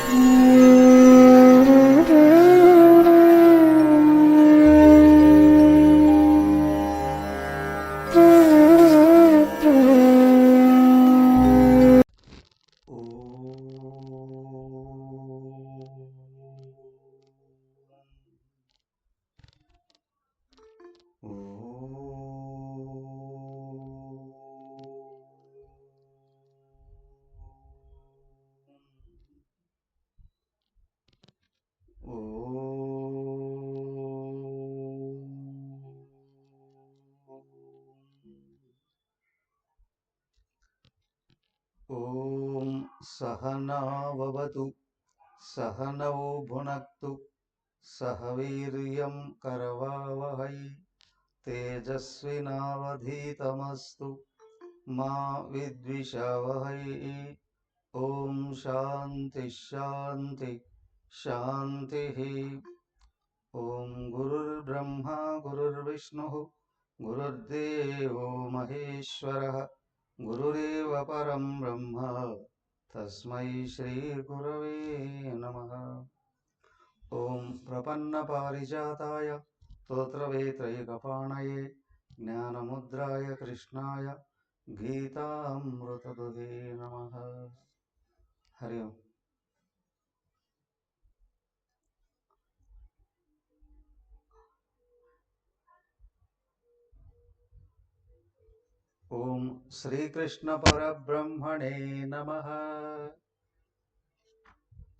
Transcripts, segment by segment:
ఓం సహనావవతు సహనౌ భునక్తు సహ వీర్యం కరవావహై తేజస్వినావధీతమస్తు మా విద్విషావహై. ఓం శాంతి శాంతి శాంతి. ఓం గురుర్బ్రహ్మా గురుర్విష్ణుః గురుర్దేవో మహేశ్వరః గురురేవ పరం బ్రహ్మ తస్మై శ్రీ గురవే నమః. ఓం ప్రపన్నపారిజాతాయ స్తోత్రవేత్రైకపాణయే జ్ఞానముద్రాయ కృష్ణాయ గీతామృతదుహే నమః. హరి ఓం. ఓం శ్రీకృష్ణ పరబ్రహ్మణే నమః.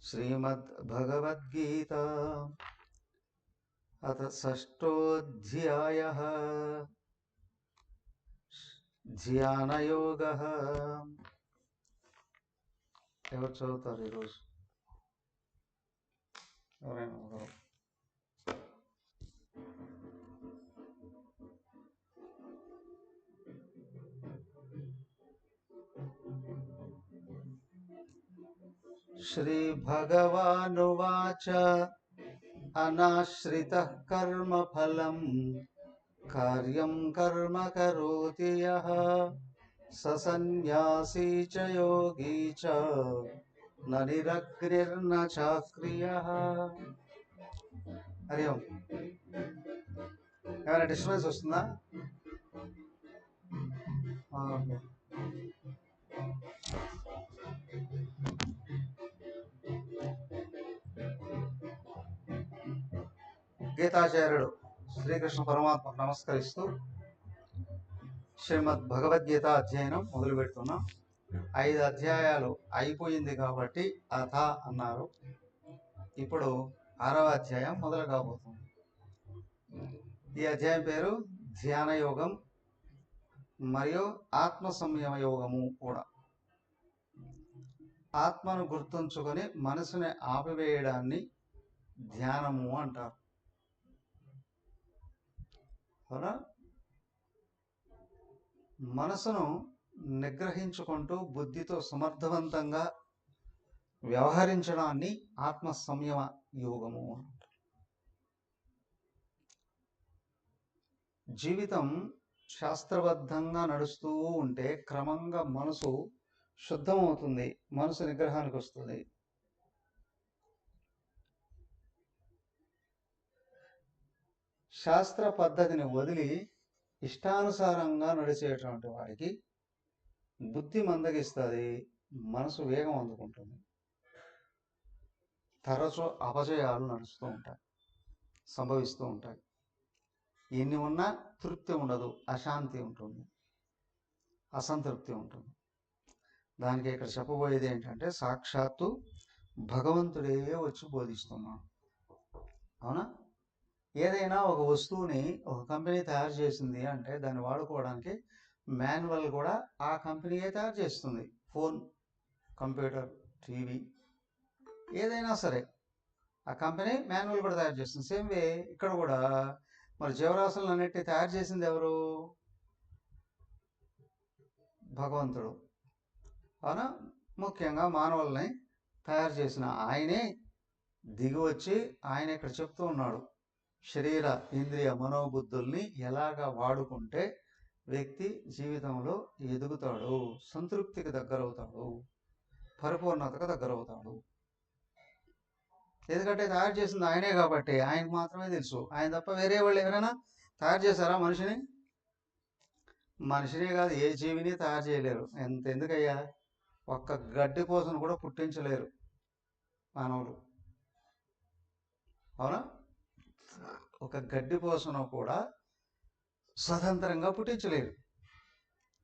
శ్రీమద్భగవద్గీత అథ షష్ఠోऽధ్యాయః ధ్యానయోగః. ఎవరు చదువుతారు ఈరోజు? ఎవరైనా శ్రీభగవానువాచ అనాశ్రితః కర్మఫలం కార్యం కర్మ కరోతి యః స సన్యాసీ చ యోగీ చ న నిరగ్నిర్న చాక్రియః. హరి ఓం. ఏమైనా డిస్టర్బెన్స్ వస్తుందా? గీతాచార్యుడు శ్రీకృష్ణ పరమాత్మకు నమస్కరిస్తూ శ్రీమద్ భగవద్గీత అధ్యయనం మొదలు పెడుతున్నాం. 5 అధ్యాయాలు అయిపోయింది కాబట్టి అథ అన్నారు. ఇప్పుడు 6వ అధ్యాయం మొదలు కాబోతుంది. ఈ అధ్యాయం పేరు ధ్యాన యోగం మరియు ఆత్మ సంయమ యోగము కూడా. ఆత్మను గుర్తుంచుకొని మనసుని ఆపివేయడాన్ని ధ్యానము అంటారు. అవునా? మనసును నిగ్రహించుకుంటూ బుద్ధితో సమర్థవంతంగా వ్యవహరించడాన్ని ఆత్మ సంయమ యోగము అంటారు. జీవితం శాస్త్రబద్ధంగా నడుస్తూ ఉంటే క్రమంగా మనసు శుద్ధమవుతుంది, మనసు నిగ్రహానికి వస్తుంది. శాస్త్ర పద్ధతిని వదిలి ఇష్టానుసారంగా నడిచేటువంటి వాడికి బుద్ధి మందగిస్తుంది, మనసు వేగం అందుకుంటుంది. తరచూ అపజయాలు నడుస్తూ ఉంటాయి, సంభవిస్తూ ఉంటాయి. ఎన్ని ఉన్నా తృప్తి ఉండదు, అశాంతి ఉంటుంది, అసంతృప్తి ఉంటుంది. దానికి ఇక్కడ చెప్పబోయేది ఏంటంటే సాక్షాత్తు భగవంతుడే వచ్చి బోధిస్తున్నాడు. అవునా? ఏదైనా ఒక వస్తువుని ఒక కంపెనీ తయారు చేసింది అంటే దాన్ని వాడుకోవడానికి మాన్యువల్ కూడా ఆ కంపెనీయే తయారు చేస్తుంది. ఫోన్, కంప్యూటర్, టీవీ ఏదైనా సరే ఆ కంపెనీ మాన్యువల్ కూడా తయారు చేస్తుంది. సేమ్ వే ఇక్కడ కూడా మరి జీవరాశులను అన్నిటి తయారు చేసింది ఎవరు? భగవంతుడు. అవునా? ముఖ్యంగా మానవుల్ని తయారు చేసిన ఆయనే దిగి వచ్చి ఆయన ఇక్కడ చెప్తూ ఉన్నాడు, శరీర ఇంద్రియ మనోబుద్ధుల్ని ఎలాగా వాడుకుంటే వ్యక్తి జీవితంలో ఎదుగుతాడు, సంతృప్తికి దగ్గరవుతాడు, పరిపూర్ణతకు దగ్గరవుతాడు. ఎందుకంటే తయారు చేసింది ఆయనే కాబట్టి ఆయనకు మాత్రమే తెలుసు. ఆయన తప్ప వేరే వాళ్ళు ఎవరైనా తయారు చేశారా మనిషిని? మనిషినే కాదు, ఏ జీవిని తయారు చేయలేరు. ఎందుకయ్యా, ఒక్క గడ్డి పూసను కూడా పుట్టించలేరు మానవులు. అవునా? ఒక గడ్డి పూసను కూడా స్వతంత్రంగా పుట్టించలేరు.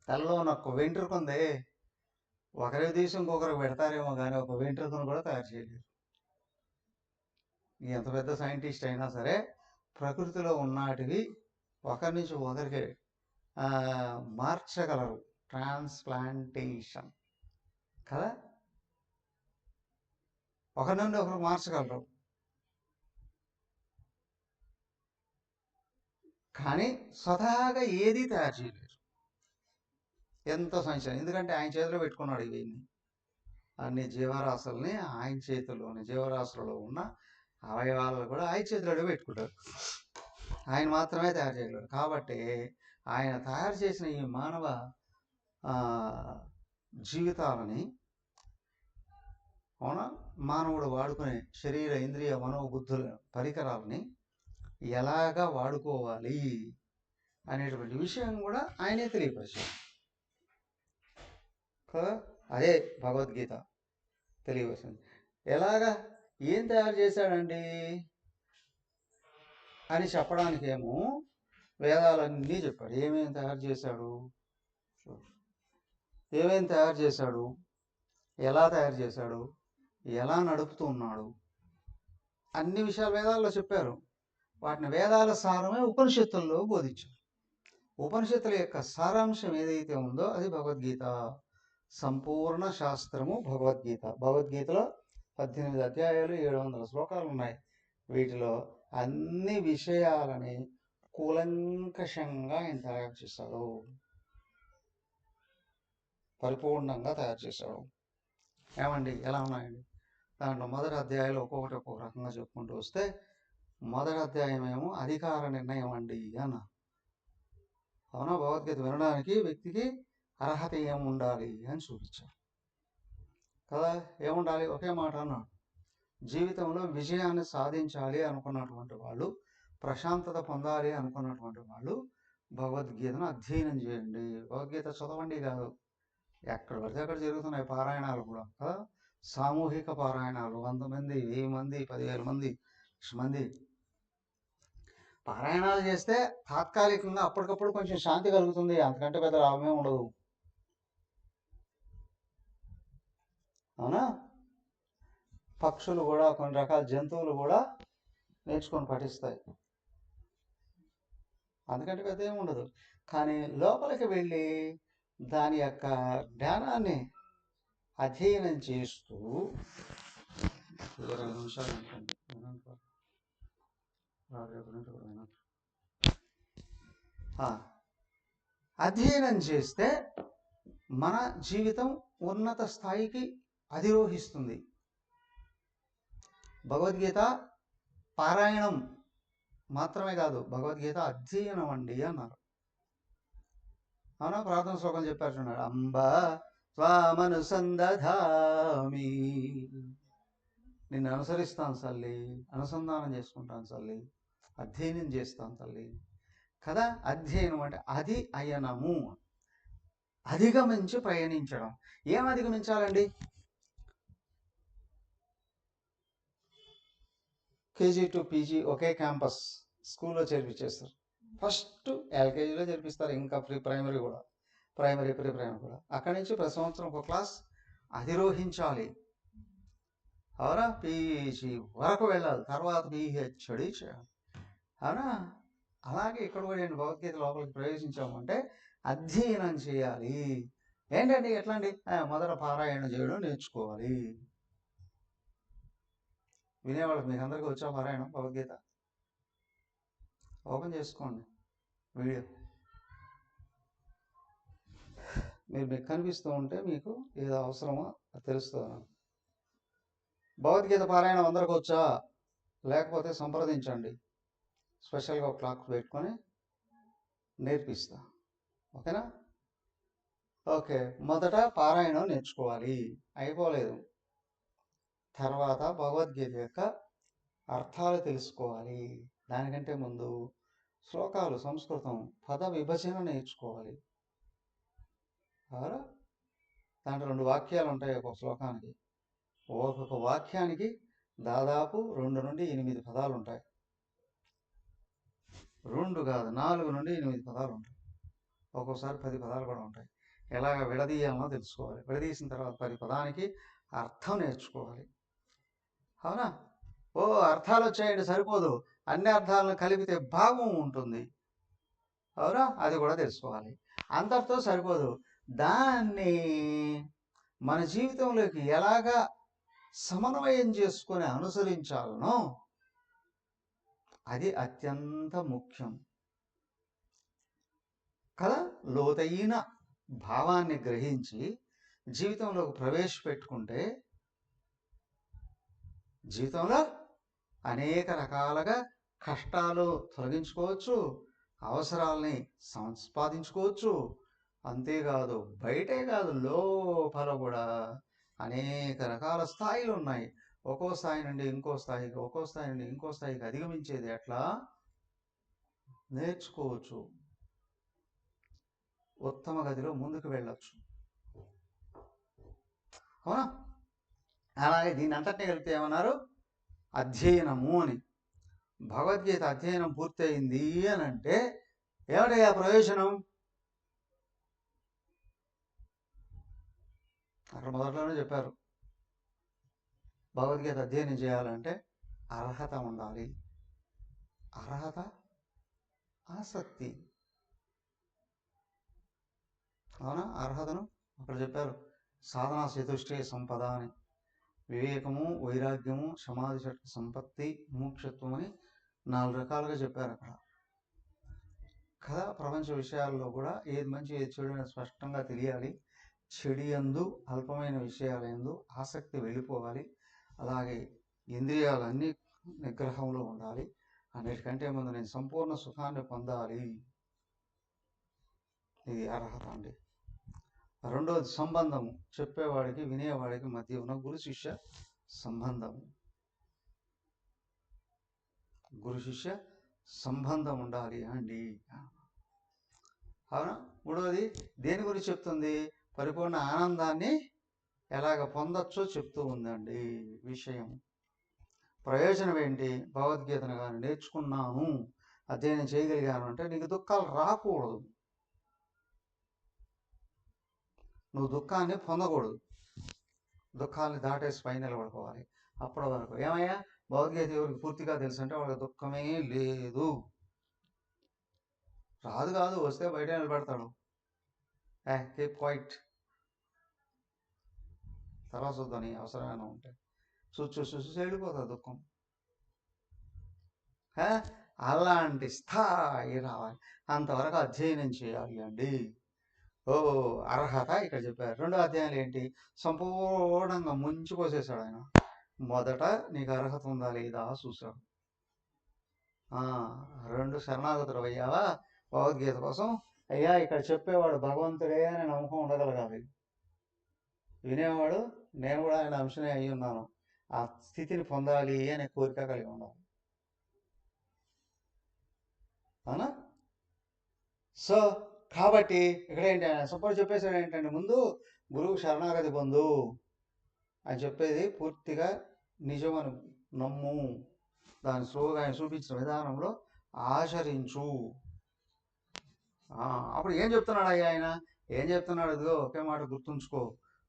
తలలో ఉన్న ఒక వెంట్రుక ఉందే, ఒకరి తీసి ఇంకొకరికి పెడతారేమో కానీ ఒక వెంట్రుకను కూడా తయారు చేయలేరు. ఎంత పెద్ద సైంటిస్ట్ అయినా సరే ప్రకృతిలో ఉన్నాటివి ఒకరి నుంచి ఒకరికి మార్చగలరు. ట్రాన్స్ప్లాంటేషన్ కదా, ఒకరి నుండి ఒకరు మార్చగలరు. కానీ స్వతహాగా ఏది తయారు చేయలేరు. ఎంతో సంచలనం. ఎందుకంటే ఆయన చేతిలో పెట్టుకున్నాడు ఇవన్నీ, అన్ని జీవరాశుల్ని ఆయన చేతిలోని, జీవరాశులలో ఉన్న అవయవాలను కూడా ఆయన చేతిలో పెట్టుకుంటారు. ఆయన మాత్రమే తయారు చేయగలరు. కాబట్టి ఆయన తయారు చేసిన ఈ మానవ జీవితాలని, అవునా, మానవుడు వాడుకునే శరీర ఇంద్రియ మనోబుద్ధుల పరికరాలని ఎలాగా వాడుకోవాలి అనేటువంటి విషయం కూడా ఆయనే తెలియపరిచాడు కదా. అదే భగవద్గీత తెలియవలసింది. ఎలాగా, ఏం తయారు చేశాడండి అని చెప్పడానికేమో వేదాలన్నీ చెప్పాడు. ఏమేమి తయారు చేశాడు, ఏమేమి తయారు చేశాడు, ఎలా తయారు చేశాడు, ఎలా నడుపుతూ ఉన్నాడు, అన్ని విషయాలు వేదాల్లో చెప్పారు. వాటిని వేదాల సారమే ఉపనిషత్తుల్లో బోధించారు. ఉపనిషత్తుల యొక్క సారాంశం ఏదైతే ఉందో అది భగవద్గీత. సంపూర్ణ శాస్త్రము భగవద్గీత. భగవద్గీతలో 18 అధ్యాయాలు, 700 శ్లోకాలు ఉన్నాయి. వీటిలో అన్ని విషయాలని కూలంకషంగా ఆయన తయారు చేశాడు, పరిపూర్ణంగా తయారు చేశాడు. ఏమండి, ఎలా ఉన్నాయండి? దాంట్లో మొదటి అధ్యాయంలో ఒక్కొక్కటి ఒక్కొక్క రకంగా చెప్పుకుంటూ వస్తే, మొదటి అధ్యాయం ఏమో అధికార నిర్ణయం అండి అన్న. అవునా, భగవద్గీత వినడానికి వ్యక్తికి అర్హత ఏముండాలి అని చూపించారు కదా. ఏముండాలి? ఒకే మాట అన్నాడు, జీవితంలో విజయాన్ని సాధించాలి అనుకున్నటువంటి వాళ్ళు, ప్రశాంతత పొందాలి అనుకున్నటువంటి వాళ్ళు భగవద్గీతను అధ్యయనం చేయండి. భగవద్గీత చదవండి కాదు, ఎక్కడ పడితే అక్కడ జరుగుతున్నాయి పారాయణాలు కూడా కదా. సామూహిక పారాయణాలు 100 మంది, 1000 మంది, 10,000 మంది, 1,000 మంది పారాయణాలు చేస్తే తాత్కాలికంగా అప్పటికప్పుడు కొంచెం శాంతి కలుగుతుంది, అంతకంటే పెద్ద లాభమే ఉండదు. అవునా? పక్షులు కూడా, కొన్ని రకాల జంతువులు కూడా నేర్చుకొని పఠిస్తాయి, అందుకంటే పెద్ద ఏమి ఉండదు. కానీ లోపలికి వెళ్ళి దాని యొక్క జ్ఞానాన్ని అధ్యయనం చేస్తూ 20 నిమిషాలు అధ్యయనం చేస్తే మన జీవితం ఉన్నత స్థాయికి అధిరోహిస్తుంది. భగవద్గీత పారాయణం మాత్రమే కాదు, భగవద్గీత అధ్యయనం అండి అన్నారు. అవునా, ప్రార్థన శ్లోకం చెప్పారు చూడండి, అంబా త్వామనుసందధామి, నిన్ను అనుసరిస్తాను తల్లి, అనుసంధానం చేసుకుంటాను తల్లి, అధ్యయనం చేస్తాను తల్లి కదా. అధ్యయనం అంటే అది అయనము, అధిగమించి ప్రయాణించడం. ఏం అధిగమించాలండి? కేజీ టు పీజీ ఒకే క్యాంపస్ స్కూల్లో చేర్పించేస్తారు. ఫస్ట్ ఎల్కేజీలో చేర్పిస్తారు, ఇంకా ప్రీ ప్రైమరీ కూడా, ప్రైమరీ ప్రీ ప్రైమరీ కూడా. అక్కడి నుంచి ప్రతి సంవత్సరం ఒక క్లాస్ అధిరోహించాలి. అవునా, పీజీ వరకు వెళ్ళాలి, తర్వాత పిహెచ్డి చేయాలి. అవునా, అలాగే ఇక్కడ కూడా నేను భగవద్గీత లోపలికి ప్రవేశించామంటే అధ్యయనం చేయాలి. ఏంటండి, ఎట్లా అండి? మొదట పారాయణ చేయడం నేర్చుకోవాలి. వినేవాళ్ళకి మీకు అందరికీ వచ్చా పారాయణం? భగవద్గీత ఓపెన్ చేసుకోండి వీడియో, మీకు కనిపిస్తూ ఉంటే మీకు ఏదో అవసరమో తెలుస్తుంది. భగవద్గీత పారాయణం అందరికి వచ్చా? లేకపోతే సంప్రదించండి, స్పెషల్గా ఒక క్లాక్ పెట్టుకొని నేర్పిస్తా. ఓకేనా? ఓకే, మొదట పారాయణం నేర్చుకోవాలి, అయిపోలేదు. తర్వాత భగవద్గీత యొక్క అర్థాలు తెలుసుకోవాలి. దానికంటే ముందు శ్లోకాలు, సంస్కృతం పద విభజన నేర్చుకోవాలి. దాంట్లో 2 వాక్యాలు ఉంటాయి ఒక శ్లోకానికి. ఒక్కొక్క వాక్యానికి దాదాపు 2 నుండి 8 పదాలు ఉంటాయి. 2 కాదు, 4 నుండి 8 పదాలు ఉంటాయి. ఒక్కోసారి 10 పదాలు కూడా ఉంటాయి. ఎలాగ విడదీయాలనో తెలుసుకోవాలి. విడదీసిన తర్వాత 10 పదానికి అర్థం నేర్చుకోవాలి. అవునా? అర్థాలు వచ్చాయండి సరిపోదు, అన్ని అర్థాలను కలిపితే భావం ఉంటుంది. అవునా? అది కూడా తెలుసుకోవాలి. అంతటితో సరిపోదు, దాన్ని మన జీవితంలోకి ఎలాగా సమన్వయం చేసుకొని అనుసరించాలనో అది అత్యంత ముఖ్యం కదా. లోతైన భావాన్ని గ్రహించి జీవితంలోకి ప్రవేశపెట్టుకుంటే జీవితంలో అనేక రకాలుగా కష్టాలు తొలగించుకోవచ్చు, అవసరాల్ని సంపాదించుకోవచ్చు. అంతేకాదు, బయటే కాదు, లోపల కూడా అనేక రకాల స్థాయిలు ఉన్నాయి. ఒక్కో స్థాయి నుండి ఇంకో స్థాయికి, ఒక్కో స్థాయి నుండి ఇంకో స్థాయికి అధిగమించేది ఎట్లా నేర్చుకోవచ్చు. ఉత్తమ గతిలో ముందుకు వెళ్ళచ్చు. అవునా? అలాగే దీన్ని అంతటినీ కలిపితే ఏమన్నారు? అధ్యయనము అని. భగవద్గీత అధ్యయనం పూర్తయింది అని అంటే ఏమిటయ్యా ప్రయోజనం? అక్కడ మొదట్లోనే చెప్పారు, భగవద్గీత అధ్యయనం చేయాలంటే అర్హత ఉండాలి. అర్హత, ఆసక్తి. అవునా? అర్హతను అక్కడ చెప్పారు, సాధనా చతుష్టయ సంపద అని. వివేకము, వైరాగ్యము, సమాధి శక్తి, సంపత్తి, మోక్షత్వం అని 4 రకాలుగా చెప్పారు అక్కడ కదా. ప్రపంచ విషయాల్లో కూడా ఏది మంచి ఏది చెడు అనేది స్పష్టంగా తెలియాలి. చెడు యందు, అల్పమైన విషయాలందు ఆసక్తి వెళ్ళిపోవాలి. అలాగే ఇంద్రియాలన్నీ నిగ్రహంలో ఉండాలి. అన్నిటికంటే ముందు నేను సంపూర్ణ సుఖాన్ని పొందాలి. ఇది అర్హత అండి. రెండోది సంబంధము, చెప్పేవాడికి వినేవాడికి మధ్య ఉన్న గురు శిష్య సంబంధం. గురు శిష్య సంబంధం ఉండాలి అండి. అవునా? మూడవది దేని గురించి చెప్తుంది? పరిపూర్ణ ఆనందాన్ని ఎలాగ పొందొచ్చో చెప్తూ ఉందండి విషయం. ప్రయోజనం ఏంటి? భగవద్గీతను కానీ నేర్చుకున్నాను, అధ్యయనం చేయగలిగాను అంటే నీకు దుఃఖాలు రాకూడదు, నువ్వు దుఃఖాన్ని పొందకూడదు. దుఃఖాన్ని దాటేసి పైన నిలబడుకోవాలి. అప్పటి వరకు ఏమయ్యా భగవద్గీత ఎవరికి పూర్తిగా తెలుసు అంటే వాళ్ళకి దుఃఖమే లేదు. రాదు కాదు, వస్తే బయట నిలబెడతాడు. కీప్ క్వైట్, తర్వాత చూద్దాం అవసరమైన ఉంటే. చూసి వెళ్ళిపోతుంది దుఃఖం. అలాంటి స్థాయి రావాలి. అంతవరకు అధ్యయనం చేయాలి అండి. అర్హత ఇక్కడ చెప్పారు. రెండో అధ్యాయాలు ఏంటి? సంపూర్ణంగా ముంచుకోసేసాడు ఆయన. మొదట నీకు అర్హత ఉందా లేదా చూసాడు. 2 శరణాగతులు అయ్యావా భగవద్గీత కోసం? అయ్యా ఇక్కడ చెప్పేవాడు భగవంతుడే అని నమ్మకం ఉండగలగాలి. వినేవాడు నేను కూడా ఆయన అంశనే అయి ఉన్నాను, ఆ స్థితిని పొందాలి అనే కోరిక కలిగి ఉండాలి. అవునా? సో కాబట్టి ఇక్కడ ఏంటి, ఆయన సపోజ్ చెప్పేసాడు ఏంటంటే ముందు గురువు శరణాగతి పొందు అని చెప్పేది పూర్తిగా నిజమని నమ్ము, దాని స్లోగా ఆయన చూపించిన విధానంలో ఆచరించు. అప్పుడు ఏం చెప్తున్నాడు అయ్యా ఆయన? ఏం చెప్తున్నాడు? ఇదిగో ఒకే మాట గుర్తుంచుకో.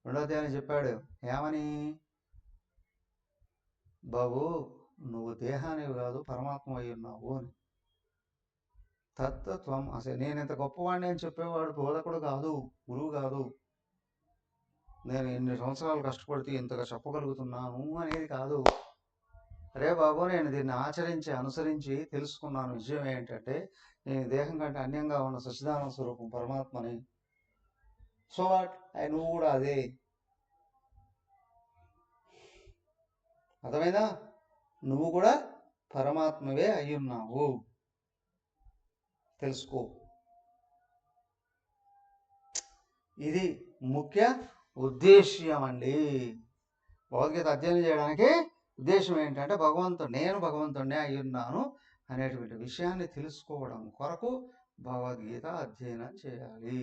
రెండో అధ్యాయం చెప్పాడు ఏమని? బాబు నువ్వు దేహానివి కాదు, పరమాత్మ అయి ఉన్నావు అని. తత్వం అసలు నేను ఇంత గొప్పవాడిని అని చెప్పేవాడు బోధకుడు కాదు, గురువు కాదు. నేను ఎన్ని సంవత్సరాలు కష్టపడితే ఇంతగా చెప్పగలుగుతున్నాను అనేది కాదు. అరే బాబు నేను దీన్ని ఆచరించి అనుసరించి తెలుసుకున్నాను. విషయం ఏంటంటే నేను దేహం కంటే అన్యంగా ఉన్న సచ్చిదానంద స్వరూపం పరమాత్మని. సో వాట్, నువ్వు కూడా అదే. అర్థమైందా? నువ్వు కూడా పరమాత్మవే అయ్యున్నావు, తెలుసుకో. ఇది ముఖ్య ఉద్దేశ్యం అండి. భగవద్గీత అధ్యయనం చేయడానికి ఉద్దేశం ఏంటంటే నేను భగవంతుడినే అయి ఉన్నాను అనేటువంటి విషయాన్ని తెలుసుకోవడం కొరకు భగవద్గీత అధ్యయనం చేయాలి.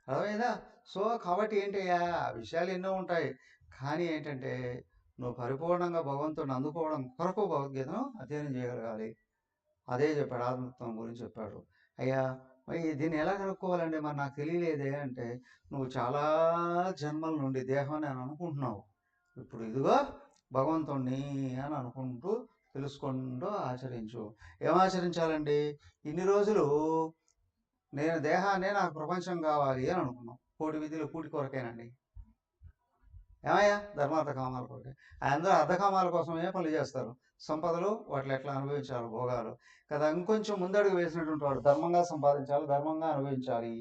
అర్థమైందా? సో కాబట్టి ఏంటయ్యా, ఆ విషయాలు ఎన్నో ఉంటాయి. కానీ ఏంటంటే నువ్వు పరిపూర్ణంగా భగవంతుడిని అందుకోవడం కొరకు భగవద్గీతను అధ్యయనం చేయగలగాలి. అదే చెప్పాడు, ఆత్మతత్వం గురించి చెప్పాడు. అయ్యా మరి దీన్ని ఎలా కనుక్కోవాలండి, మరి నాకు తెలియలేదే అంటే, నువ్వు చాలా జన్మల నుండి దేహాన్ని అని అనుకుంటున్నావు. ఇప్పుడు ఇదిగో భగవంతుణ్ణి అని అనుకుంటూ తెలుసుకుంటూ ఆచరించు. ఏం ఆచరించాలండి? ఇన్ని రోజులు నేను దేహాన్నే నాకు ప్రపంచం కావాలి అని అనుకున్నాం. కోటి విధులు కూటి కొరకేనండి. ఏమయ్యా, ధర్మార్థ కామాల కొరకే. అందరూ అర్ధకామాల కోసమే పనులు చేస్తారు. సంపదలు వాటిని ఎట్లా అనుభవించాలి, భోగాలు కదా. ఇంకొంచెం ముందడుగు వేసినటువంటి వాడు ధర్మంగా సంపాదించాలి, ధర్మంగా అనుభవించాలి.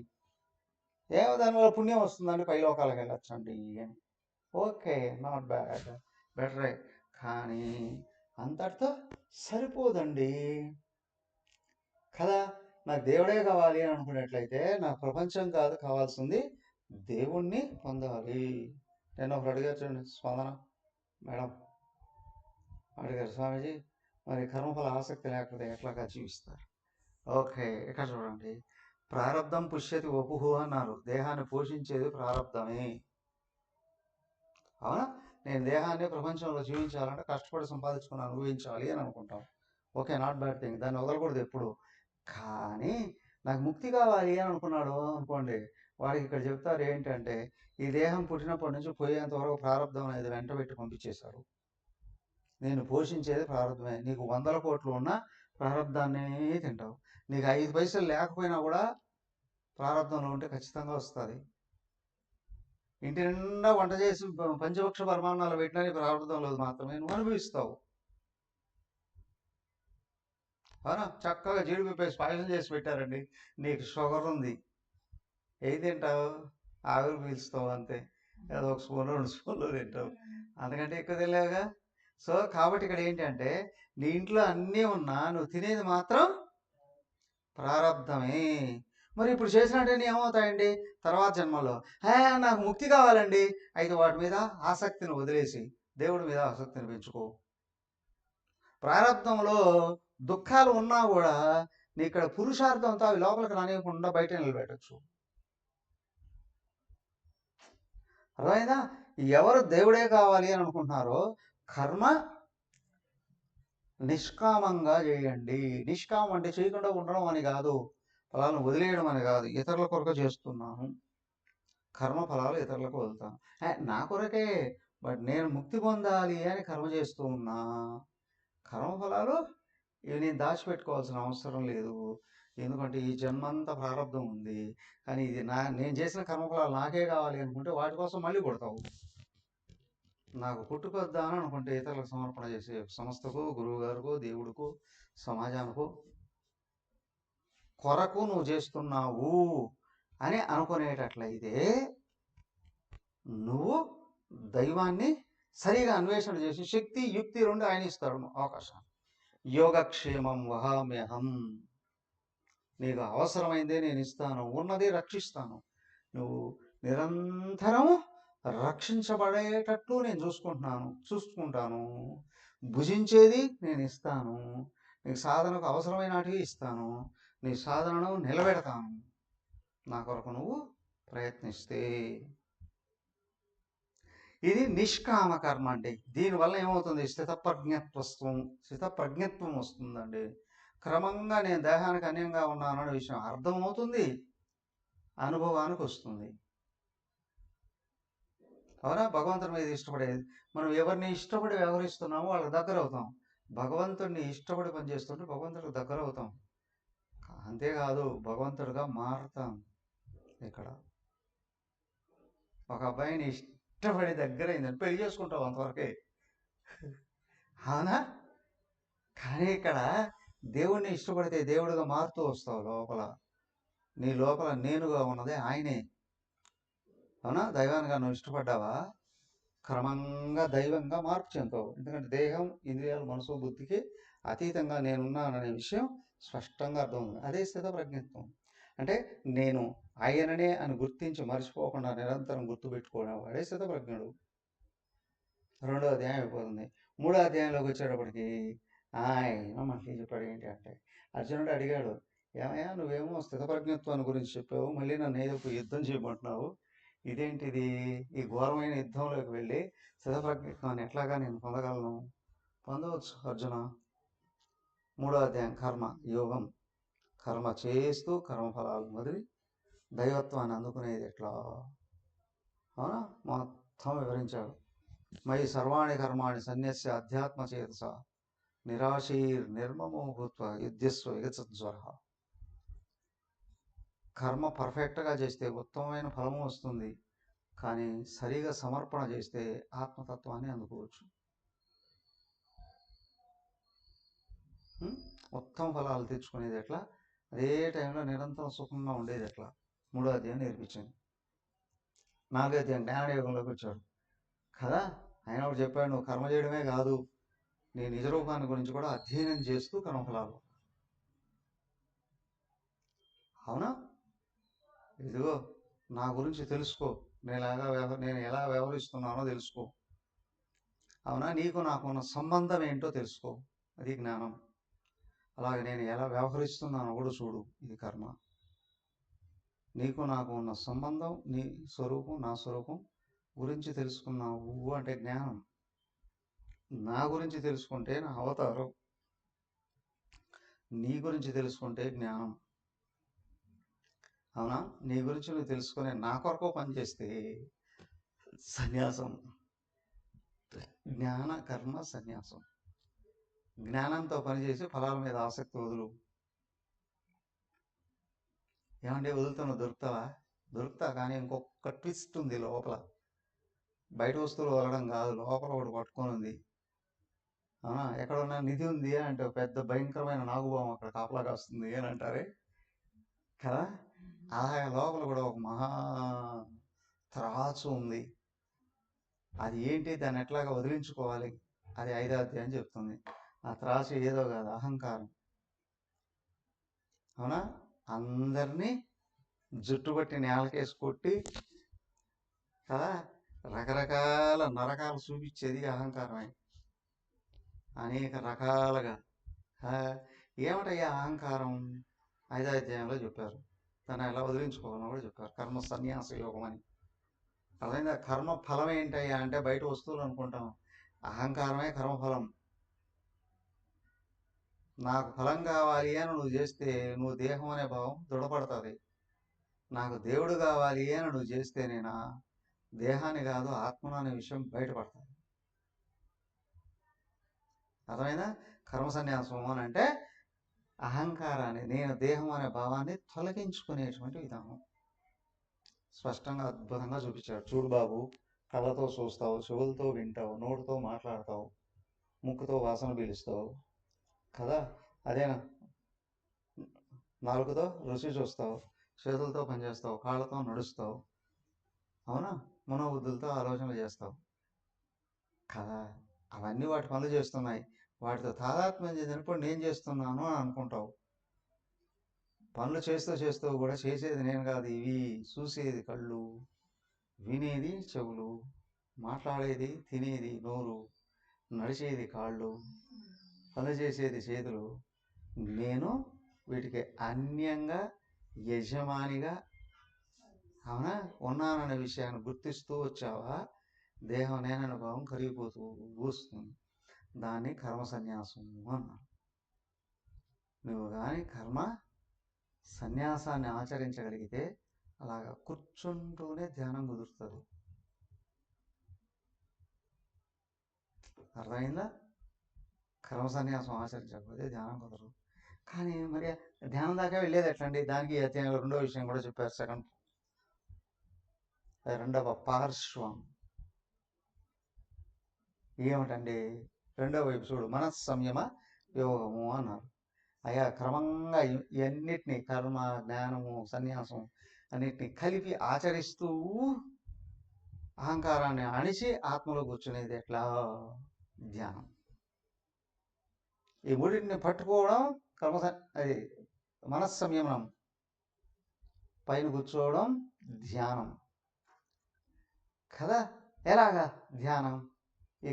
ఏమో దానివల్ల పుణ్యం వస్తుందండి, పై లోకాలకు వెళ్ళొచ్చండి అని. ఓకే, నాట్ బ్యాడ్, బెటరే. కానీ అంతటితో సరిపోదండి కదా. నాకు దేవుడే కావాలి అని అనుకున్నట్లయితే నాకు ప్రపంచం కాదు కావాల్సింది, దేవుణ్ణి పొందాలి. నేను ఒకరు అడిగారు చూడండి, స్పందన మేడం అడిగారు, స్వామీజీ మరి కర్మఫల ఆసక్తి లేకపోతే ఎట్లాగా జీవిస్తారు? ఓకే, ఇక్కడ చూడండి, ప్రారంధం పుష్యతి వపుహు అన్నారు. దేహాన్ని పోషించేది ప్రారంధమే. అవునా? నేను దేహాన్ని ప్రపంచంలో జీవించాలంటే కష్టపడి సంపాదించుకుని అనుభవించాలి అని అనుకుంటాం. ఓకే, నాట్ బ్యాడ్ థింగ్, దాన్ని వదలకూడదు ఎప్పుడు. కానీ నాకు ముక్తి కావాలి అని అనుకున్నాడు అనుకోండి, వాడికి ఇక్కడ చెప్తారు ఏంటంటే, ఈ దేహం పుట్టినప్పటి నుంచి పోయేంత వరకు ప్రారంధం అనేది వెంట పెట్టి పంపించేశారు. నేను పోషించేది ప్రారంధమే. నీకు 100 కోట్లు ఉన్నా ప్రారంధాన్నే తింటావు. నీకు 5 పైసలు లేకపోయినా కూడా ప్రారంధంలో ఉంటే ఖచ్చితంగా వస్తుంది. ఇంటి నిండా వంట చేసి పంచభక్ష పరమాన్నాలు పెట్టినా నీ ప్రారంధంలో మాత్రమే నువ్వు అనుభవిస్తావు. అవునా? చక్కగా జీడిపప్పు వేసి పాయసం చేసి పెట్టారండి, నీకు షుగర్ ఉంది, ఏది తింటావు? ఆవిరి పీల్చుతావు అంతే. ఏదో 1 స్పూన్ 2 స్పూన్లు తింటావు, అంతకంటే ఎక్కువ తినలేవుగా. సో కాబట్టి ఇక్కడ ఏంటంటే, నీ ఇంట్లో అన్నీ ఉన్నా నువ్వు తినేది మాత్రం ప్రారంధమే. మరి ఇప్పుడు చేసినట్టన్నీ ఏమవుతాయండి తర్వాత జన్మలో? నాకు ముక్తి కావాలండి, అయితే వాటి మీద ఆసక్తిని వదిలేసి దేవుడి మీద ఆసక్తిని పెంచుకో. ప్రారంధంలో దుఃఖాలు ఉన్నా కూడా నీ ఇక్కడ పురుషార్థంతో అవి లోపలికి రానివ్వకుండా బయట నిలబెట్టచ్చు. అర్థమైందా? ఎవరు దేవుడే కావాలి అని అనుకుంటున్నారో కర్మ నిష్కామంగా చేయండి. నిష్కామం అంటే చేయకుండా ఉండడం అని కాదు, ఫలాలను వదిలేయడం అని కాదు. ఇతరుల కొరకు చేస్తున్నాను, కర్మ ఫలాలు ఇతరులకు వదులుతాను. నా కొరకే, బట్ నేను ముక్తి పొందాలి అని కర్మ చేస్తూ ఉన్నా. కర్మఫలాలు ఇవి నేను దాచిపెట్టుకోవాల్సిన అవసరం లేదు, ఎందుకంటే ఈ జన్మంతా ప్రారంధం ఉంది. కానీ ఇది నేను చేసిన కర్మఫలాలు నాకే కావాలి అనుకుంటే వాటి కోసం మళ్ళీ కొడతావు. నాకు పుట్టుకొద్దా అని అనుకుంటే ఇతరులకు సమర్పణ చేసే సంస్థకు, గురువు గారుకు, దేవుడుకు, సమాజానికి కొరకు నువ్వు చేస్తున్నావు అని అనుకునేటట్లయితే నువ్వు దైవాన్ని సరిగా అన్వేషణ చేసి శక్తి యుక్తి రెండు ఆయన ఇస్తాడు అవకాశాన్ని. యోగక్షేమం వహామ్యహం, నీకు అవసరమైందే నేను ఇస్తాను, ఉన్నది రక్షిస్తాను. నువ్వు నిరంతరం రక్షించబడేటట్లు నేను చూసుకుంటాను. భుజించేది నేను ఇస్తాను, నీకు సాధనకు అవసరమైనటివి ఇస్తాను, నీ సాధనను నిలబెడతాను నా కొరకు నువ్వు ప్రయత్నిస్తే. ఇది నిష్కామ కర్మ అండి. దీనివల్ల ఏమవుతుంది? స్థితప్రజ్ఞత్వం వస్తుందండి. క్రమంగా నేను దేహానికి అన్యంగా ఉన్నాననే విషయం అర్థమవుతుంది, అనుభవానికి వస్తుంది. అవునా? భగవంతుడి మీద ఇష్టపడేది, మనం ఎవరిని ఇష్టపడి వ్యవహరిస్తున్నామో వాళ్ళకి దగ్గర అవుతాం. భగవంతుడిని ఇష్టపడి పనిచేస్తుంటే భగవంతుడికి దగ్గర అవుతాం. అంతేకాదు భగవంతుడిగా మారుతాం. ఇక్కడ ఒక అబ్బాయిని ఇష్టపడి దగ్గర అయిందని పెళ్లి చేసుకుంటావు అంతవరకే, అవునా? కానీ ఇక్కడ దేవుణ్ణి ఇష్టపడితే దేవుడిగా మారుతూ వస్తావు. లోపల నీ లోపల నేనుగా ఉన్నదే ఆయనే. అవునా? దైవానికి నువ్వు ఇష్టపడ్డావా, క్రమంగా దైవంగా మార్పు చెందుతావు. ఎందుకంటే దేహం, ఇంద్రియాలు, మనసు, బుద్ధికి అతీతంగా నేనున్నాననే విషయం స్పష్టంగా అర్థమవుతుంది. అదే స్థితప్రజ్ఞత్వం అంటే. నేను ఆయననే అని గుర్తించి మర్చిపోకుండా నిరంతరం గుర్తుపెట్టుకోవడం వాడే స్థితప్రజ్ఞుడు. రెండో అధ్యాయం అయిపోతుంది. మూడో అధ్యాయంలోకి వచ్చేటప్పటికి ఆయన మళ్ళీ చెప్పాడు ఏంటి అంటే, అర్జునుడు అడిగాడు, ఏమయ్యా నువ్వేమో స్థితప్రజ్ఞత్వాన్ని గురించి చెప్పావు, మళ్ళీ నన్ను ఏదో యుద్ధం చేయమంటున్నావు, ఇదేంటిది? ఈ ఘోరమైన యుద్ధంలోకి వెళ్ళి స్థితప్రజ్ఞత్వాన్ని ఎట్లాగా నేను పొందగలను? పొందవచ్చు అర్జున. మూడో అధ్యాయం కర్మ యోగం. కర్మ చేస్తూ కర్మఫలాలు వదిలి దైవత్వాన్ని అందుకునేది ఎట్లా? అవునా, మొత్తం వివరించాడు. మయి సర్వాణి కర్మాణి సన్యస్య అధ్యాత్మ చేతస నిరాశీర్ నిర్మమో భూత్వ యుద్ధస్వ విగతజ్వర. కర్మ పర్ఫెక్ట్గా చేస్తే ఉత్తమమైన ఫలము వస్తుంది, కానీ సరిగా సమర్పణ చేస్తే ఆత్మతత్వాన్ని అందుకోవచ్చు. ఉత్తమ ఫలాలు తెచ్చుకునేది ఎట్లా, అదే టైంలో నిరంతరం సుఖంగా ఉండేది ఎట్లా? మూడో అధ్యాయం నేర్పించింది. నాలుగో అధ్యాయం జ్ఞానయోగంలోకి వచ్చాడు కదా. ఆయన ఒకటి చెప్పాడు, నువ్వు కర్మ చేయడమే కాదు, నీ నిజరూపాన్ని గురించి కూడా అధ్యయనం చేస్తూ కర్మఫలాలు. అవునా, ఇదిగో నా గురించి తెలుసుకో, నేను ఎలా వ్యవహరిస్తున్నానో తెలుసుకో. అవునా, నీకు నాకున్న సంబంధం ఏంటో తెలుసుకో, అది జ్ఞానం. అలాగే నేను ఎలా వ్యవహరిస్తున్నానో కూడా చూడు, ఇది కర్మ. నీకు నాకు ఉన్న సంబంధం, నీ స్వరూపం నా స్వరూపం గురించి తెలుసుకున్నావు అంటే జ్ఞానం. నా గురించి తెలుసుకుంటే నా అవతారం, నీ గురించి తెలుసుకుంటే జ్ఞానం. అవునా, నీ గురించి నువ్వు తెలుసుకునే నా కొరకు పనిచేస్తే సన్యాసం. జ్ఞాన కర్మ సన్యాసం. జ్ఞానంతో పనిచేసి ఫలాల మీద ఆసక్తి వదులు. ఏమంటే వదులుతాను, దొరుకుతా, కానీ ఇంకొక ట్విస్ట్ ఉంది లోపల. బయట వస్తువులు వదలడం కాదు, లోపల ఒకటి పట్టుకొని ఉంది. ఎక్కడున్నా నిధి ఉంది అంటే పెద్ద భయంకరమైన నాగుబాం అక్కడ కాపలా కాస్తుంది అని అంటారే కదా. అలాగే లోపల కూడా ఒక మహా త్రాసు ఉంది. అది ఏంటి, దాన్ని ఎట్లాగా వదిలించుకోవాలి, అది 5వ అధ్యాయం చెప్తుంది. ఆ త్రాసు ఏదో కాదు, అహంకారం. అవునా, అందరినీ జుట్టుబట్టి నేలకేసి కొట్టి కదా రకరకాల నరకాలు చూపించేది అహంకారమే. అనేక రకాలుగా ఏమిటయ్యా అహంకారం, 5వ అధ్యాయంలో చెప్పారు. దాన్ని ఎలా వదిలించుకోవాలని కూడా చెప్పారు. కర్మ సన్యాస యోగం అని. అర్థమైందా? కర్మ ఫలం ఏంటయ్యా అంటే బయట వస్తువులు అనుకుంటాం, అహంకారమే కర్మఫలం. నాకు ఫలం కావాలి అని నువ్వు చేస్తే నువ్వు దేహం అనే భావం దృఢపడుతుంది. నాకు దేవుడు కావాలి అని నువ్వు చేస్తే నేను దేహాన్ని కాదు ఆత్మను అనే విషయం బయటపడతాను. అర్థమైందా? కర్మ సన్యాసం అని అంటే అహంకారాన్ని, నేను దేహం అనే భావాన్ని తొలగించుకునేటువంటి విధానం స్పష్టంగా అద్భుతంగా చూపించాడు. చూడు బాబు, కళ్ళతో చూస్తావు, చెవులతో వింటావు, నోటితో మాట్లాడతావు, ముక్కుతో వాసన పీలుస్తావు కదా, అదేనా? నాలుగుతో రుచి చూస్తావు, చేతులతో పనిచేస్తావు, కాళ్ళతో నడుస్తావు, అవునా, మనోబుద్ధులతో ఆలోచనలు చేస్తావు కదా. అవన్నీ వాటి పనులు చేస్తున్నాయి. వాటితో తాదాత్మ్యం చెందినప్పుడు నేను చేస్తున్నాను అని అనుకుంటావు. పనులు చేస్తూ కూడా చేసేది నేను కాదు, ఇవి చూసేది కళ్ళు, వినేది చెవులు, మాట్లాడేది తినేది నోరు, నడిచేది కాళ్ళు, పనులు చేసేది చేతులు. నేను వీటికి అన్యంగా యజమానిగా అవునా ఉన్నాననే విషయాన్ని గుర్తిస్తూ వచ్చావా, దేహం నేననే భావం కరిగిపోతూ వస్తుంది. దాన్ని కర్మ సన్యాసం అన్నారు. నువ్వు కానీ కర్మ సన్యాసాన్ని ఆచరించగలిగితే అలాగా కూర్చుంటూనే ధ్యానం కుదురుతుంది. అర్థమైందా? కర్మ సన్యాసం ఆచరించకపోతే ధ్యానం కుదరదు. కానీ మరి ధ్యానం దాకా వెళ్ళేది ఎట్లండి? దానికి అధ్యాయంలో 2వ విషయం కూడా చెప్పారు. రెండవ పార్శ్వం ఏమిటండి? 2వ వైపు చూడు, మనస్సంయమ యోగము అన్నారు. అయ్యా క్రమంగా ఇవన్నిటినీ కర్మ, జ్ఞానము, సన్యాసం అన్నిటినీ కలిపి ఆచరిస్తూ అహంకారాన్ని అణిచి ఆత్మలో కూర్చునేది ఎట్లా? ధ్యానం. ఈ మూడింటిని పట్టుకోవడం అది మనస్సంయమనం, పైన కూర్చోవడం ధ్యానం కదా. ఎలాగా ధ్యానం? ఈ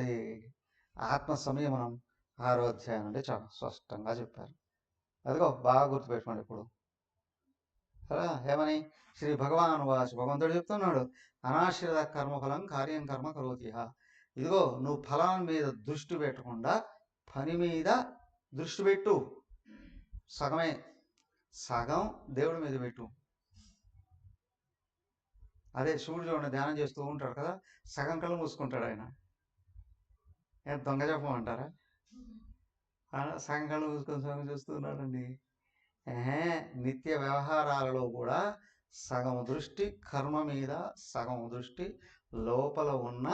ఈ ఆత్మ సంయమనం 6వ అధ్యాయం అంటే చాలా స్పష్టంగా చెప్పారు. అదిగో బాగా గుర్తుపెట్టుకోండి. ఇప్పుడు కదా ఏమని శ్రీ భగవాన్ వాచ, భగవంతుడు చెప్తున్నాడు, అనాశ్రిత కర్మఫలం కార్యం కర్మ కరోతిహ. ఇదిగో నువ్వు ఫలం మీద దృష్టి పెట్టకుండా పని మీద దృష్టి పెట్టు. సగమే, సగం దేవుడి మీద పెట్టు. అదే శివుడు చూడండి, ధ్యానం చేస్తూ ఉంటాడు కదా, సగం కళ్ళు మూసుకుంటాడు ఆయన. దొంగ చెప్పమంటారా? సగం కళ్ళు మూసుకొని సగం చూస్తున్నాడండి. నిత్య వ్యవహారాలలో కూడా సగం దృష్టి కర్మ మీద, సగం దృష్టి లోపల ఉన్న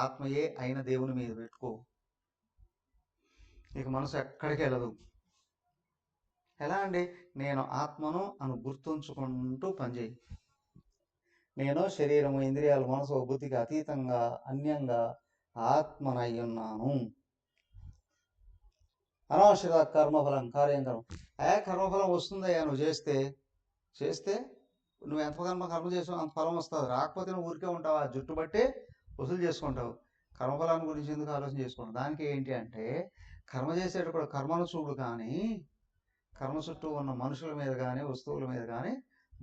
ఆత్మయే అయిన దేవుని మీద పెట్టుకో. నీకు మనసు ఎక్కడికి వెళ్ళదు. ఎలా అండి? నేను ఆత్మను అని గుర్తుంచుకుంటూ పనిచేయి. నేను శరీరము, ఇంద్రియాలు, మనసు, బుద్ధికి అతీతంగా అన్యంగా ఆత్మనై ఉన్నాను. అనవసర కర్మఫలం కార్యం కర్మ. కర్మఫలం వస్తుందయ్యా నువ్వు చేస్తే నువ్వు ఎంత కర్మ చేసావు అంత ఫలం వస్తుంది. రాకపోతే నువ్వు ఊరికే ఉంటావు, ఆ జుట్టు బట్టి వసూలు చేసుకుంటావు. కర్మఫలాన్ని గురించి ఎందుకు ఆలోచన చేసుకుంటావు? దానికి ఏంటి అంటే కర్మ చేసేటప్పుడు కర్మను చూడు, కానీ కర్మ చుట్టూ ఉన్న మనుషుల మీద కానీ వస్తువుల మీద కానీ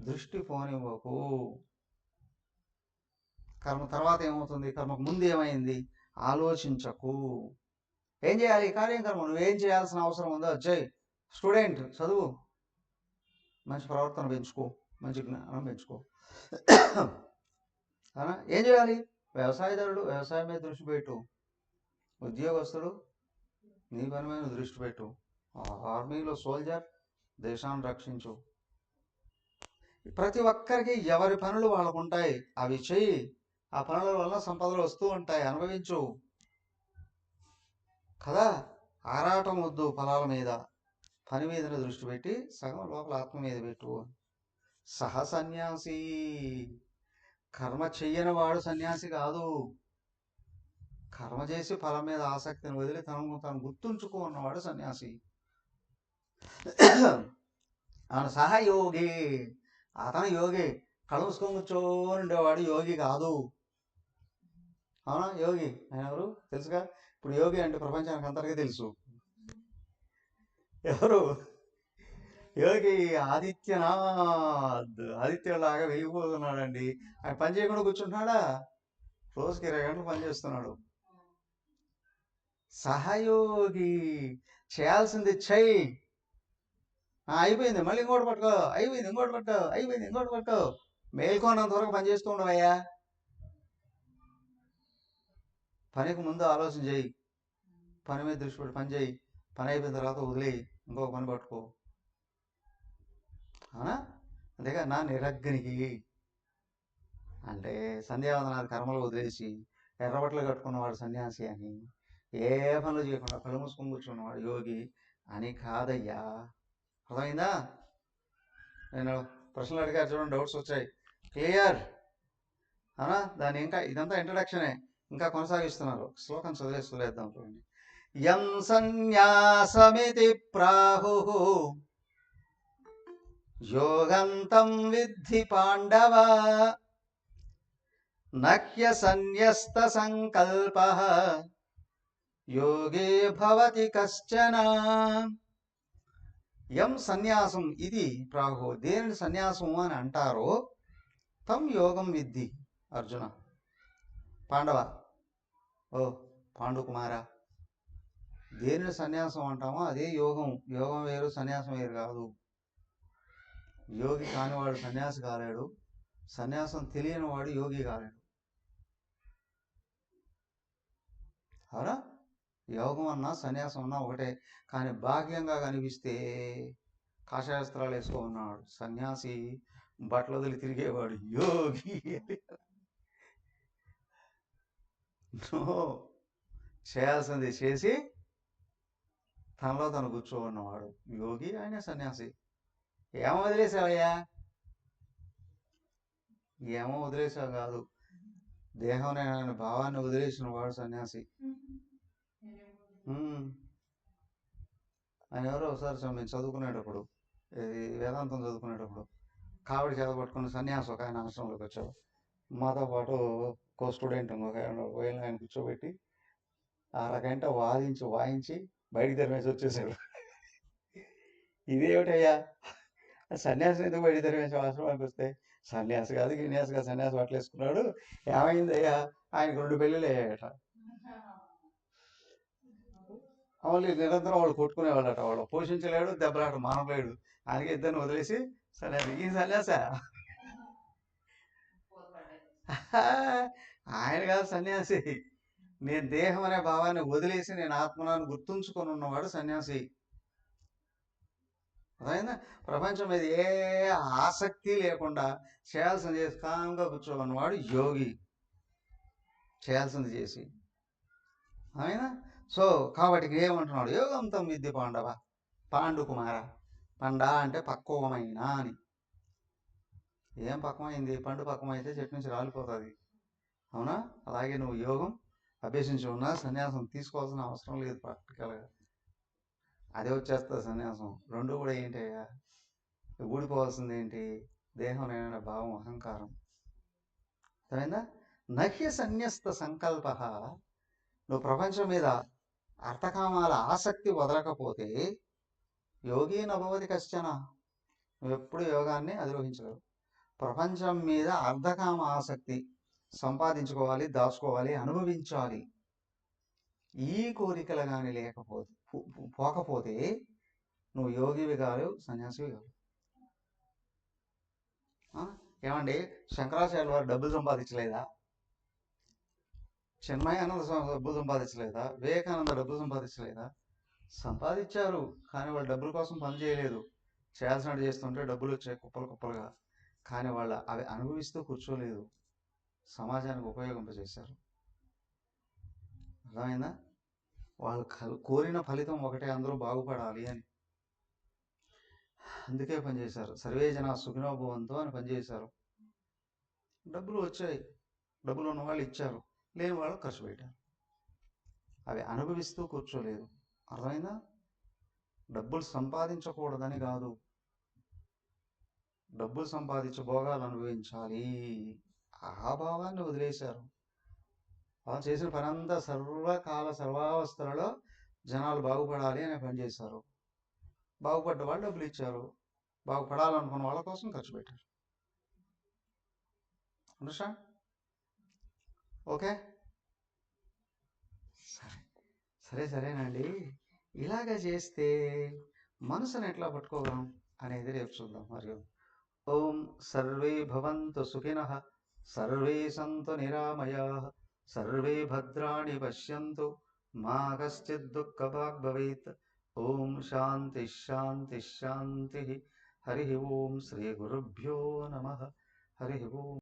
దృష్టి పోనివ్వకు. కర్మ తర్వాత ఏమవుతుంది, కర్మకు ముందు ఏమైంది ఆలోచించకు. ఏం చేయాలి? కార్యం కర్మ. నువ్వేం చేయాల్సిన అవసరం ఉందో చేయి. స్టూడెంట్ చదువు, మంచి ప్రవర్తన పెంచుకో, మంచి జ్ఞానం పెంచుకో. ఏం చేయాలి? వ్యవసాయదారుడు వ్యవసాయం మీద దృష్టి పెట్టు. ఉద్యోగస్తుడు నీ పని మీద దృష్టి పెట్టు. ఆర్మీలో సోల్జర్ దేశాన్ని రక్షించు. ప్రతి ఒక్కరికి ఎవరి పనులు వాళ్ళకు ఉంటాయి, అవి చెయ్యి. ఆ పనుల వల్ల సంపదలు వస్తూ ఉంటాయి, అనుభవించు కదా. ఆరాటం వద్దు ఫలాల మీద, పని మీద దృష్టి పెట్టి సగం లోపల ఆత్మ మీద పెట్టు. సన్యాసి. కర్మ చెయ్యని వాడు సన్యాసి కాదు. కర్మ చేసి ఫలం మీద ఆసక్తిని వదిలి తను గుర్తుంచుకున్నవాడు సన్యాసి. ఆయన సహయోగి. అతను యోగి. కళ్ళు మూసుకొని కూర్చొని ఉండేవాడు యోగి కాదు. అవునా? యోగి ఆయన ఎవరు తెలుసుగా? ఇప్పుడు యోగి అంటే ప్రపంచానికి అందరికీ తెలుసు. ఎవరు? యోగి ఆదిత్యనాథ్. ఆదిత్యులాగా వెలిగిపోతున్నాడండి. ఆయన పని చేయకుండా కూర్చుంటున్నాడా? రోజుకి 20 గంటలు పని చేస్తున్నాడు. సహయోగి. చేయాల్సింది చెయ్యి. అయిపోయింది, మళ్ళీ ఇంకోటి పట్టుకో, అయిపోయింది ఇంకోటి పట్టుకో, అయిపోయింది ఇంకోటి పట్టుకో. మేల్కొన్నంత వరకు పని చేస్తూ ఉండవయ్యా. పనికి ముందు ఆలోచన చేయి, పని మీద దృష్టి పెట్టి పని చేయి. పని అయిపోయిన తర్వాత వదిలేయి, ఇంకొక పని పట్టుకో. అవునా? అంతేగా నా నిరగ్నికి అంటే సంధ్యావందనాది కర్మలు వదిలేసి ఎర్రబట్టలు కట్టుకున్నవాడు సన్యాసి అని, ఏ పనులు చేయకుండా కళ్ళు మూసుకొని కూర్చున్నవాడు యోగి అని కాదయ్యా. అర్థమైందా? నేను ప్రశ్నలు అడిగారు చూడండి, డౌట్స్ వచ్చాయి. క్లియర్? అవునా? దాని ఇంకా ఇదంతా ఇంట్రడక్షనే, ఇంకా కొనసాగిస్తున్నారు. శ్లోకం చదివేసుకులేద్దాం చూడండి. యం సన్యాసమితి ప్రాహు యోగంతం విద్ధి పాండవ నహ్య సన్యస్త సంకల్పః యోగే భవతి కశ్చన. యం సన్యాసం ఇది ప్రాహు, దేనిని సన్యాసం అని అంటారో, తం యోగం విద్ధి అర్జున. పాండవ, ఓ పాండుకుమార, దేనిని సన్యాసం అంటామో అదే యోగం. యోగం వేరు, సన్యాసం వేరు కాదు. యోగి కానివాడు సన్యాసి కాలేడు, సన్యాసం తెలియని వాడు యోగి కాలేడు. అవునా? యోగం అన్నా సన్యాసం అన్నా ఒకటే. కానీ భాగ్యంగా కనిపిస్తే కాషాయస్త్రాలు వేసుకో ఉన్నాడు సన్యాసి, బట్టలు వదిలి తిరిగేవాడు యోగి. చేయాల్సింది చేసి తనలో తను కూర్చో ఉన్నవాడు యోగి, ఆయన సన్యాసి. ఏమో వదిలేసావయ్యా? ఏమో వదిలేసావు కాదు, దేహం అనే భావాన్ని వదిలేసిన వాడు సన్యాసి. ఆయన ఎవరో ఒకసారి మేము చదువుకునేటప్పుడు, వేదాంతం చదువుకునేటప్పుడు కావిడి చేత పట్టుకుని సన్యాసి ఒక ఆయన ఆశ్రమంలోకి వచ్చాడు. మాతో పాటు స్టూడెంట్ ఇంకొక ఆయన కూర్చోబెట్టి అరగంట వాయించి బయటికి తరిమేసి వచ్చేసాడు. ఇదేమిటయ్యా, సన్యాసిని ఎందుకు బయటికి తరిమేసి ఆశ్రమానికి వస్తే? సన్యాసి కాదు గిన్యాసి కాదు, సన్యాసి బట్టలు వేసుకున్నాడు. ఏమైందయ్యా, ఆయనకు 2 పెళ్ళిళ్ళు అయ్యాయట. మళ్ళీ నిరంతరం వాళ్ళు కొట్టుకునేవాళ్ళట. వాళ్ళు పోషించలేడు, దెబ్బలాట మానలేడు. ఆయనకి ఇద్దరిని వదిలేసి సన్యాసి. ఈ సన్యాస ఆయన కాదు సన్యాసి. నేను దేహం అనే భావాన్ని వదిలేసి నేను ఆత్మనాన్ని గుర్తుంచుకొని ఉన్నవాడు సన్యాసి. అదైనా ప్రపంచం మీద ఏ ఆసక్తి లేకుండా చేయాల్సింది చేసి కాంగా కూర్చోమన్నవాడు యోగి. చేయాల్సింది చేసి అయినా. సో కాబట్టి ఏమంటున్నాడు? యోగంతం విద్య పాండవ పాండు కుమార. పండ అంటే పక్వమైన అని. ఏం పక్వమైంది? పండు పక్వమైతే చెట్టు నుంచి రాలిపోతుంది, అవునా? అలాగే నువ్వు యోగం అభ్యసించి ఉన్నా సన్యాసం తీసుకోవాల్సిన అవసరం లేదు. ప్రాక్టికల్గా అదే వచ్చేస్తుంది సన్యాసం. రెండు కూడా ఏంటయ్యా, ఊడిపోవాల్సింది ఏంటి? దేహం నేననే భావం, అహంకారం. అర్థమైందా? నహ్య సన్యస్త సంకల్ప. నువ్వు ప్రపంచం మీద అర్థకామాల ఆసక్తి వదలకపోతే యోగి నభవతి కశ్చన. నువ్వు ఎప్పుడు యోగాన్ని అధిరోహించగలవు. ప్రపంచం మీద అర్ధకామ ఆసక్తి, సంపాదించుకోవాలి, దాచుకోవాలి, అనుభవించాలి, ఈ కోరికలు కానీ పోకపోతే నువ్వు యోగివి కాదు, సన్యాసివి కాదు. ఏమండి, శంకరాచార్యుల వారు డబ్బులు సంపాదించలేదా? చిన్మయానంద డబ్బులు సంపాదించలేదా? వివేకానంద డబ్బులు సంపాదించలేదా? సంపాదించారు, కానీ వాళ్ళు డబ్బుల కోసం పని చేయలేదు. చేయాల్సినట్టు చేస్తుంటే డబ్బులు వచ్చాయి కుప్పలుగా. కానీ వాళ్ళు అవి అనుభవిస్తూ కూర్చోలేదు, సమాజానికి ఉపయోగింపజేశారు. అర్థమైందా? వాళ్ళు కోరిన ఫలితం ఒకటే, అందరూ బాగుపడాలి అని. అందుకే పనిచేశారు. సర్వే జన సుఖినో భవంతు అని పనిచేశారు. డబ్బులు వచ్చాయి, డబ్బులు ఉన్న వాళ్ళు ఇచ్చారు, లేని వాళ్ళు ఖర్చు పెట్టారు. అవి అనుభవిస్తూ కూర్చోలేదు. అర్థమైందా? డబ్బులు సంపాదించకూడదని కాదు, డబ్బులు సంపాదించి భోగాలు అనుభవించాలి, ఆ భావాన్ని వదిలేశారు. వాళ్ళు చేసిన పని అంతా సర్వకాల సర్వావస్థలలో జనాలు బాగుపడాలి అనే పని చేశారు. బాగుపడ్డ వాళ్ళు డబ్బులు ఇచ్చారు, బాగుపడాలనుకున్న వాళ్ళ కోసం ఖర్చు పెట్టారు. అండర్స్టాండ్? ఓకే, సరేనండి. ఇలాగ చేస్తే మనసును ఎట్లా పట్టుకోగలం అనేది రేపు చూద్దాం. మరియు ఓం సర్వే భవంతు సుఖినః, సర్వే సంతు నిరామయాః, సర్వే భద్రాణి పశ్యంతు, మా కశ్చిద్ దుఃఖభాగ్ భవేత్. ఓం శాంతి శాంతి శాంతి. హరి ఓం. శ్రీ గురుభ్యో నమః. హరి ఓం.